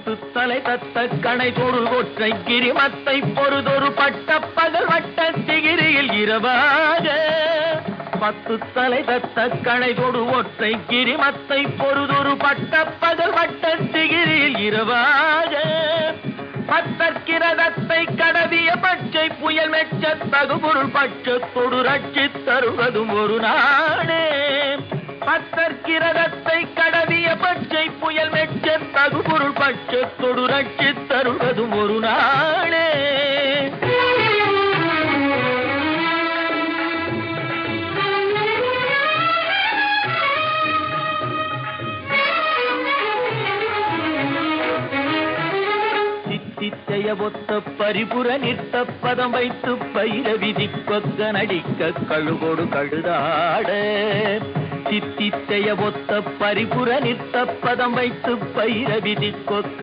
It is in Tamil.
பத்து தலை தத்த கணை தொடு ஒற்றை கிரிமத்தை பொறுதொரு பட்ட பகல் வட்ட திகிரியில் இரவாக பத்து தலை தத்த கணை தொடு ஒற்றை கிரிமத்தை பொறுதொரு பட்ட பகல் வட்ட திகிரியில் இரவாக பத்தற்கிரதத்தை கடவிய பச்சை புயல் மெச்ச தகுபொருள் பட்சத்தொடு ரட்சி தருவதும் ஒரு நாடே பத்தற்கிரதத்தை கடவிய பச்சை புயல் மெச்ச தகுபொருள் பட்சத்தொடு ரட்சி தருவதும் ஒரு நாடே சித்தித்தைய ஒத்த பரிபுர நிற்க பதம் வைத்து பயிர விதி கொக்க நடிக்க கழுகோடு கழுதாட சித்தித்தைய ஒத்த பரிபுர நிற்க பதம் வைத்து பயிர விதி கொக்க